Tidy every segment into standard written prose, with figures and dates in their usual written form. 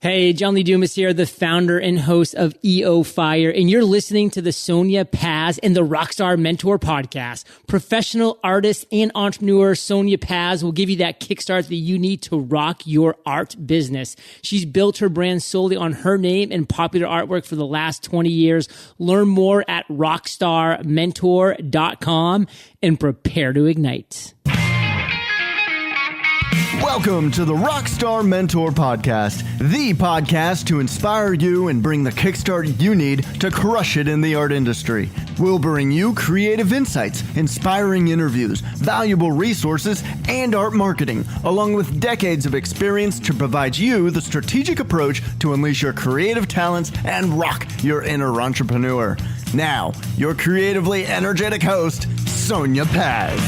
Hey, John Lee Dumas here, the founder and host of EO Fire, and you're listening to the Sonya Paz and the Rockstar Mentor podcast. Professional artist and entrepreneur Sonya Paz will give you that kickstart that you need to rock your art business. She's built her brand solely on her name and popular artwork for the last 20 years. Learn more at rockstarmentor.com and prepare to ignite. Welcome to the Rockstar Mentor Podcast, the podcast to inspire you and bring the kickstart you need to crush it in the art industry. We'll bring you creative insights, inspiring interviews, valuable resources, and art marketing, along with decades of experience to provide you the strategic approach to unleash your creative talents and rock your inner entrepreneur. Now, your creatively energetic host, Sonya Paz.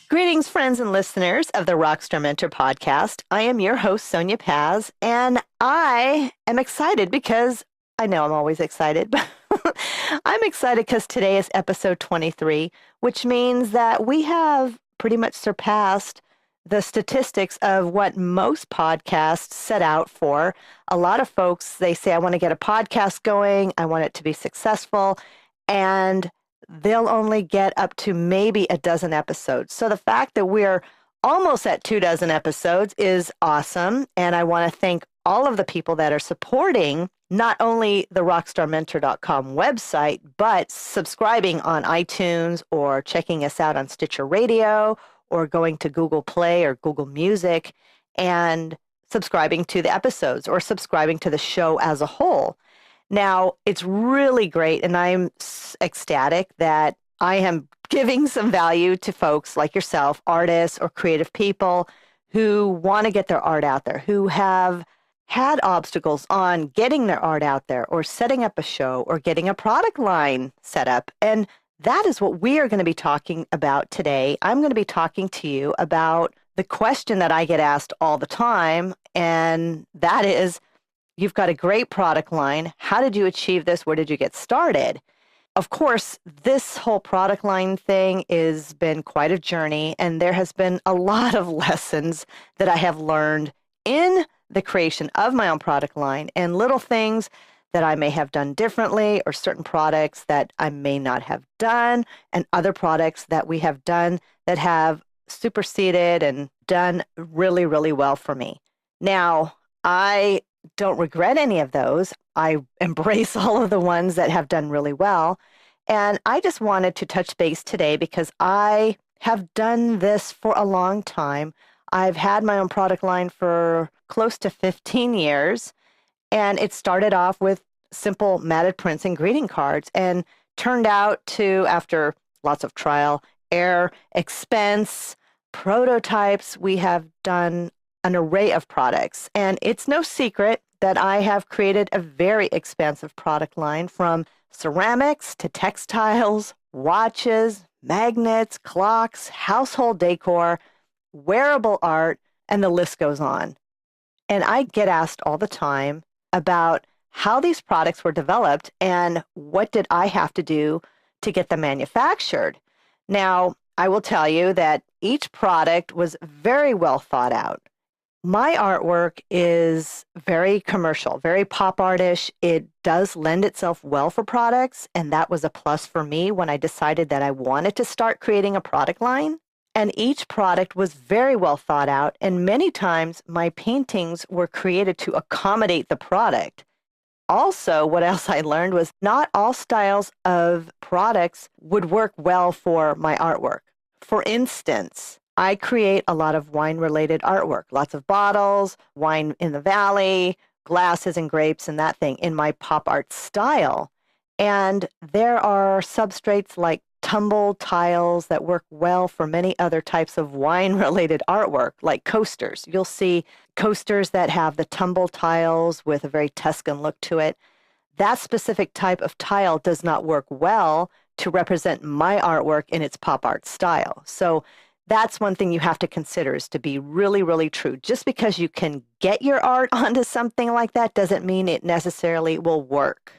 Greetings, friends and listeners of the Rockstar Mentor podcast. I am your host, Sonya Paz, and I am excited because I know I'm always excited, but I'm excited because today is episode 23, which means that we have pretty much surpassed the statistics of what most podcasts set out for. A lot of folks, they say, I want to get a podcast going. I want it to be successful. And they'll only get up to maybe a dozen episodes. So the fact that we're almost at 24 episodes is awesome. And I want to thank all of the people that are supporting not only the rockstarmentor.com website, but subscribing on iTunes or checking us out on Stitcher Radio or going to Google Play or Google Music and subscribing to the episodes or subscribing to the show as a whole. Now, it's really great, and I'm ecstatic that I am giving some value to folks like yourself, artists or creative people who want to get their art out there, who have had obstacles on getting their art out there or setting up a show or getting a product line set up. And that is what we are going to be talking about today. I'm going to be talking to you about the question that I get asked all the time, and that is, you've got a great product line. How did you achieve this? Where did you get started? Of course, this whole product line thing has been quite a journey, and there has been a lot of lessons that I have learned in the creation of my own product line and little things that I may have done differently or certain products that I may not have done and other products that we have done that have superseded and done really, really well for me. Now, I don't regret any of those. I embrace all of the ones that have done really well. And I just wanted to touch base today because I have done this for a long time. I've had my own product line for close to 15 years. And it started off with simple matted prints and greeting cards and turned out to, after lots of trial, error, expense, prototypes, we have done an array of products. And it's no secret that I have created a very expansive product line from ceramics to textiles, watches, magnets, clocks, household decor, wearable art, and the list goes on. And I get asked all the time about how these products were developed and what did I have to do to get them manufactured. Now, I will tell you that each product was very well thought out. My artwork is very commercial, very pop artish. It does lend itself well for products, and that was a plus for me when I decided that I wanted to start creating a product line. And each product was very well thought out, and many times my paintings were created to accommodate the product. Also, what else I learned was not all styles of products would work well for my artwork. For instance, I create a lot of wine-related artwork, lots of bottles, wine in the valley, glasses and grapes and that thing in my pop art style. And there are substrates like tumble tiles that work well for many other types of wine-related artwork, like coasters. You'll see coasters that have the tumble tiles with a very Tuscan look to it. That specific type of tile does not work well to represent my artwork in its pop art style. So that's one thing you have to consider, is to be really, really true. Just because you can get your art onto something like that doesn't mean it necessarily will work.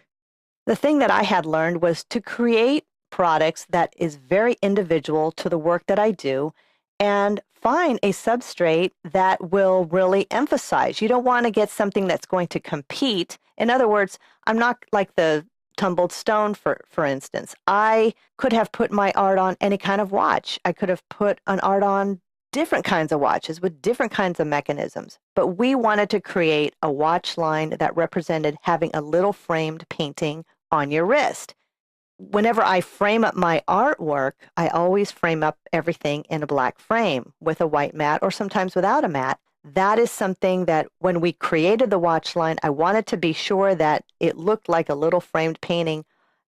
The thing that I had learned was to create products that is very individual to the work that I do and find a substrate that will really emphasize. You don't want to get something that's going to compete. In other words, I'm not like the tumbled stone, for instance. I could have put my art on any kind of watch. I could have put an art on different kinds of watches with different kinds of mechanisms. But we wanted to create a watch line that represented having a little framed painting on your wrist. Whenever I frame up my artwork, I always frame up everything in a black frame with a white mat or sometimes without a mat. That is something that when we created the watch line, I wanted to be sure that it looked like a little framed painting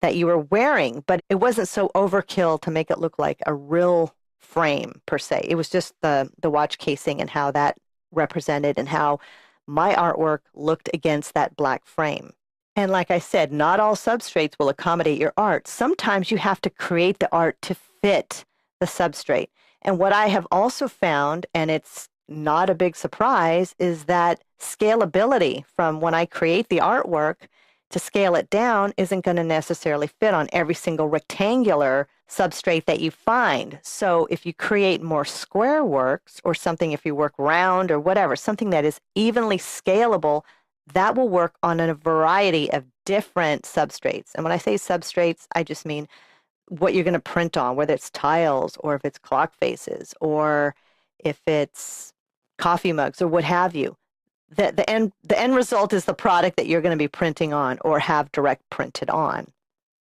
that you were wearing, but it wasn't so overkill to make it look like a real frame per se. It was just the watch casing and how that represented and how my artwork looked against that black frame. And like I said, not all substrates will accommodate your art. Sometimes you have to create the art to fit the substrate. And what I have also found, and it's not a big surprise, is that scalability from when I create the artwork to scale it down isn't going to necessarily fit on every single rectangular substrate that you find. So if you create more square works or something, if you work round or whatever, something that is evenly scalable, that will work on a variety of different substrates. And when I say substrates, I just mean what you're going to print on, whether it's tiles or if it's clock faces or if it's coffee mugs or what have you. The end result is the product that you're going to be printing on or have direct printed on.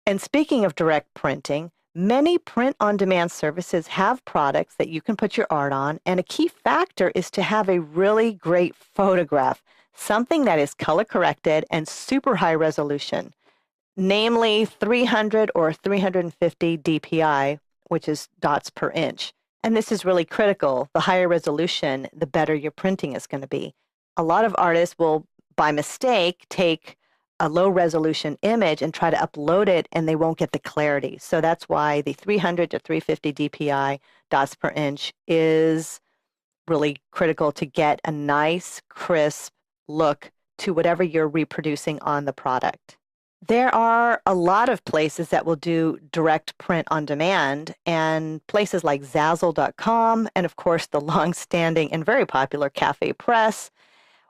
And speaking of direct printing, many print-on-demand services have products that you can put your art on, and a key factor is to have a really great photograph, something that is color-corrected and super high resolution, namely 300 or 350 DPI, which is dots per inch. And this is really critical. The higher resolution, the better your printing is going to be. A lot of artists will, by mistake, take a low resolution image and try to upload it, and they won't get the clarity. So that's why the 300 to 350 DPI dots per inch is really critical to get a nice, crisp look to whatever you're reproducing on the product. There are a lot of places that will do direct print on demand, and places like Zazzle.com and, of course, the long-standing and very popular Cafe Press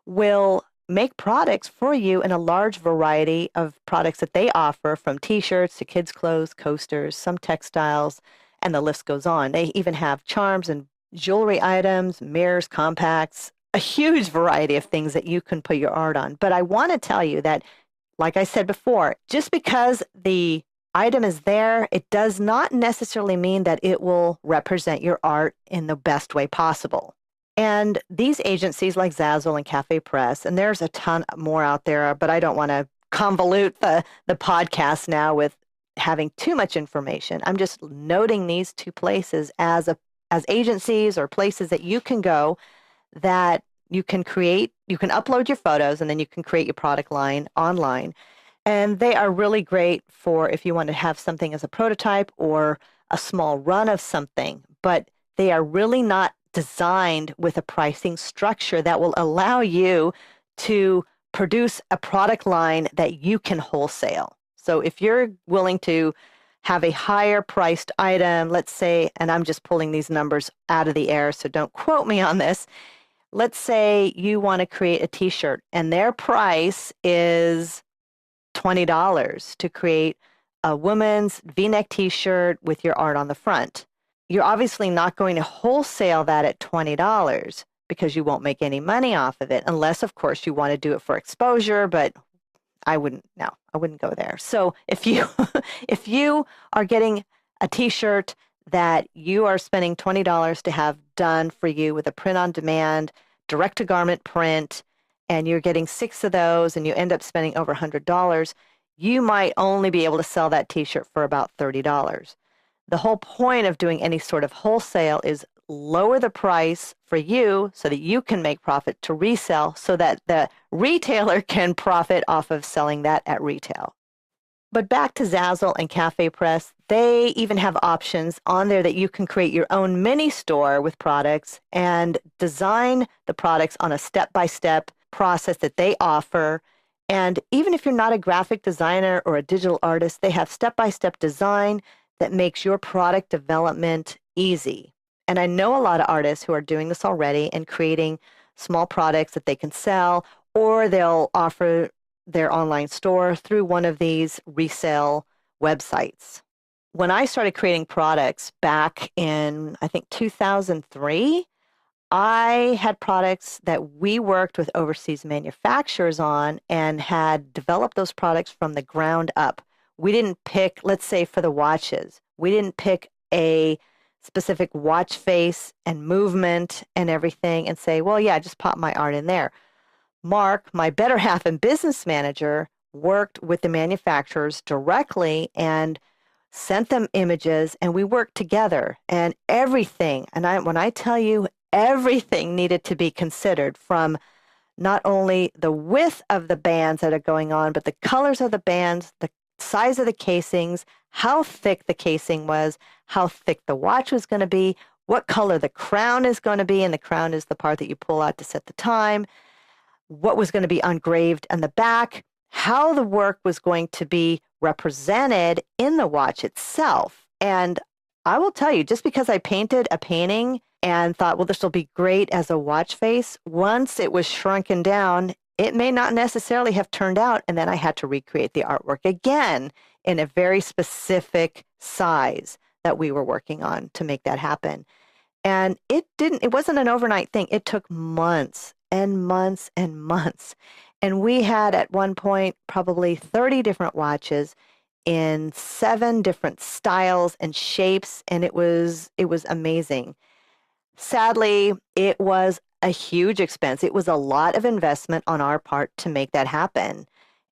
will make products for you in a large variety of products that they offer, from t-shirts to kids' clothes, coasters, some textiles, and the list goes on. They even have charms and jewelry items, mirrors, compacts, a huge variety of things that you can put your art on. But I want to tell you that, like I said before, just because the item is there, it does not necessarily mean that it will represent your art in the best way possible. And these agencies like Zazzle and Cafe Press, and there's a ton more out there, but I don't want to convolute the podcast now with having too much information. I'm just noting these two places as agencies or places that you can go that you can upload your photos, and then you can create your product line online. And they are really great for if you want to have something as a prototype or a small run of something, but they are really not designed with a pricing structure that will allow you to produce a product line that you can wholesale. So if you're willing to have a higher priced item, let's say, and I'm just pulling these numbers out of the air, so don't quote me on this. Let's say you want to create a t-shirt and their price is $20 to create a woman's V-neck t-shirt with your art on the front. You're obviously not going to wholesale that at $20 because you won't make any money off of it, unless, of course, you want to do it for exposure, but I wouldn't go there. So if you are getting a t-shirt that you are spending $20 to have done for you with a print-on-demand, direct-to-garment print, and you're getting 6 of those and you end up spending over $100, you might only be able to sell that t-shirt for about $30. The whole point of doing any sort of wholesale is lower the price for you so that you can make profit to resell, so that the retailer can profit off of selling that at retail. But back to Zazzle and Cafe Press, they even have options on there that you can create your own mini store with products and design the products on a step-by-step process that they offer. And even if you're not a graphic designer or a digital artist, they have step-by-step design that makes your product development easy. And I know a lot of artists who are doing this already and creating small products that they can sell, or they'll offer their online store through one of these resale websites. When I started creating products back in, I think, 2003, I had products that we worked with overseas manufacturers on and had developed those products from the ground up. We didn't pick, let's say for the watches, we didn't pick a specific watch face and movement and everything and say, well, yeah, just pop my art in there. Mark, my better half and business manager, worked with the manufacturers directly and sent them images, and we worked together. And everything, when I tell you everything needed to be considered, from not only the width of the bands that are going on, but the colors of the bands, the size of the casings, how thick the casing was, how thick the watch was going to be, what color the crown is going to be, and the crown is the part that you pull out to set the time, what was going to be engraved on the back, how the work was going to be represented in the watch itself. And I will tell you, just because I painted a painting and thought, well, this will be great as a watch face, once it was shrunken down, it may not necessarily have turned out. And then I had to recreate the artwork again in a very specific size that we were working on to make that happen. And it wasn't an overnight thing. It took months and months and months. And we had at one point probably 30 different watches in 7 different styles and shapes. And it was amazing. Sadly, it was a huge expense. It was a lot of investment on our part to make that happen.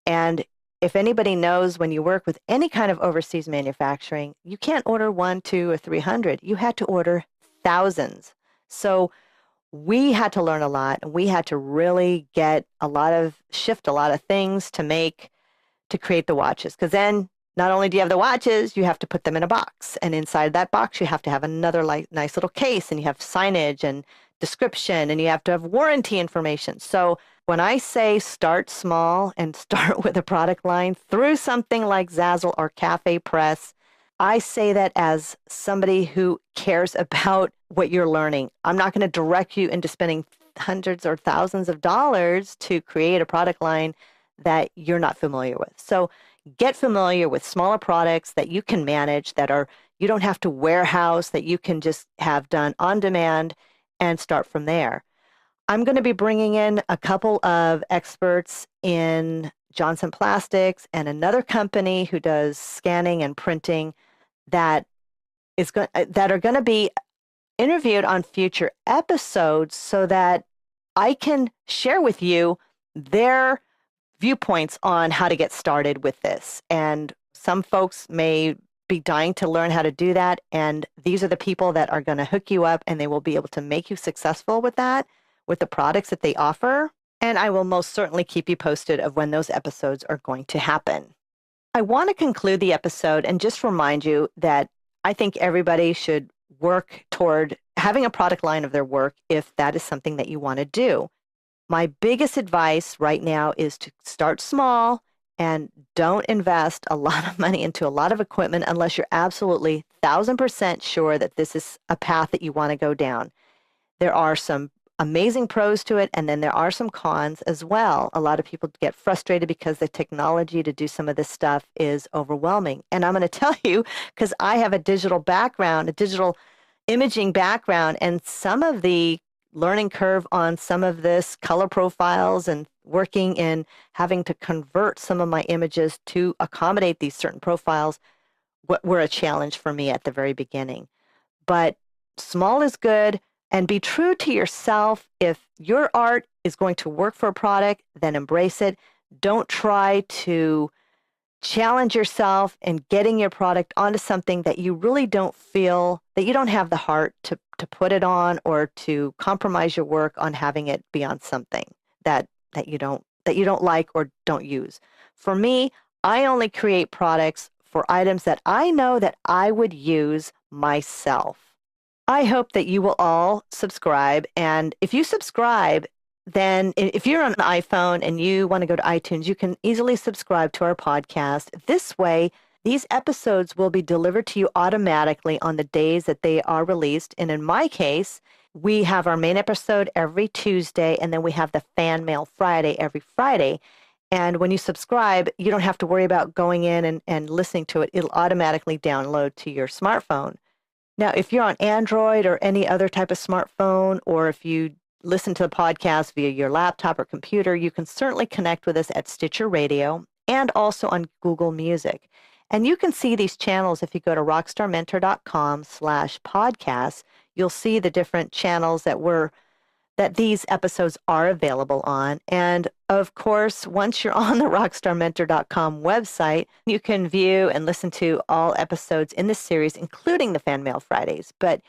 And if anybody knows, when you work with any kind of overseas manufacturing, you can't order 1, 2, or 300. You had to order thousands. So we had to learn a lot, and we had to really shift a lot of things to create the watches. Because then not only do you have the watches, you have to put them in a box. And inside that box, you have to have another nice little case, and you have signage and description, and you have to have warranty information. So when I say start small and start with a product line through something like Zazzle or Cafe Press, I say that as somebody who cares about what you're learning. I'm not going to direct you into spending hundreds or thousands of dollars to create a product line that you're not familiar with. So get familiar with smaller products that you can manage, you don't have to warehouse, that you can just have done on demand, and start from there. I'm going to be bringing in a couple of experts in Johnson Plastics and another company who does scanning and printing that are going to be interviewed on future episodes, so that I can share with you their viewpoints on how to get started with this. And some folks may be dying to learn how to do that. And these are the people that are going to hook you up, and they will be able to make you successful with that, with the products that they offer. And I will most certainly keep you posted of when those episodes are going to happen. I want to conclude the episode and just remind you that I think everybody should work toward having a product line of their work if that is something that you want to do. My biggest advice right now is to start small and don't invest a lot of money into a lot of equipment unless you're absolutely 1,000% sure that this is a path that you want to go down. There are some amazing pros to it, and then there are some cons as well. A lot of people get frustrated because the technology to do some of this stuff is overwhelming. And I'm going to tell you, because I have a digital background, a digital imaging background, and some of the learning curve on some of this color profiles and working in having to convert some of my images to accommodate these certain profiles were a challenge for me at the very beginning. But small is good. And be true to yourself. If your art is going to work for a product, then embrace it. Don't try to challenge yourself in getting your product onto something that you really don't feel, that you don't have the heart to put it on, or to compromise your work on having it be on something that you don't like or don't use. For me, I only create products for items that I know that I would use myself. I hope that you will all subscribe. And if you subscribe, then if you're on an iPhone and you want to go to iTunes, you can easily subscribe to our podcast. This way, These episodes will be delivered to you automatically on the days that they are released. And in my case, we have our main episode every Tuesday, and then we have the Fan Mail Friday every Friday. And when you subscribe, you don't have to worry about going in and listening to it. It'll automatically download to your smartphone. Now, if you're on Android or any other type of smartphone, or if you listen to the podcast via your laptop or computer, you can certainly connect with us at Stitcher Radio and also on Google Music. And you can see these channels if you go to rockstarmentor.com/podcasts. You'll see the different channels that these episodes are available on. And of course, once you're on the rockstarmentor.com website, you can view and listen to all episodes in this series, including the Fan Mail Fridays. But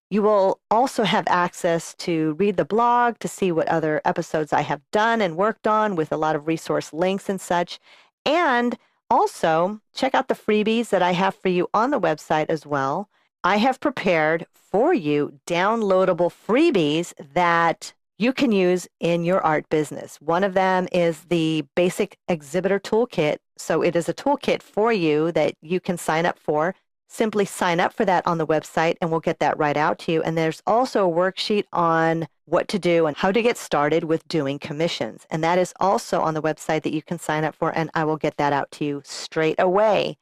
you will also have access to read the blog, to see what other episodes I have done and worked on with a lot of resource links and such. And also check out the freebies that I have for you on the website as well. I have prepared for you downloadable freebies that you can use in your art business. One of them is the Basic Exhibitor Toolkit. So it is a toolkit for you that you can sign up for. Simply sign up for that on the website and we'll get that right out to you. And there's also a worksheet on what to do and how to get started with doing commissions. And that is also on the website that you can sign up for, and I will get that out to you straight away.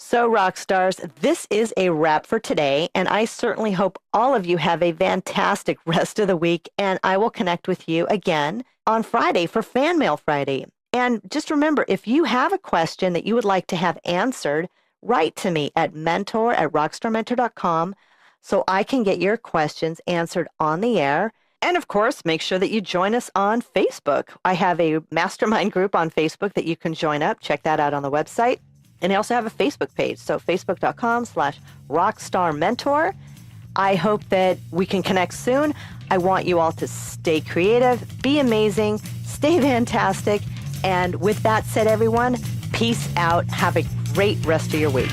So, rock stars, this is a wrap for today, and I certainly hope all of you have a fantastic rest of the week, and I will connect with you again on Friday for Fan Mail Friday. And just remember, if you have a question that you would like to have answered, write to me at mentor@rockstarmentor.com so I can get your questions answered on the air. And of course, make sure that you join us on Facebook. I have a mastermind group on Facebook that you can join up. Check that out on the website. And I also have a Facebook page, so facebook.com/rockstarmentor. I hope that we can connect soon. I want you all to stay creative, be amazing, stay fantastic. And with that said, everyone, peace out. Have a great rest of your week.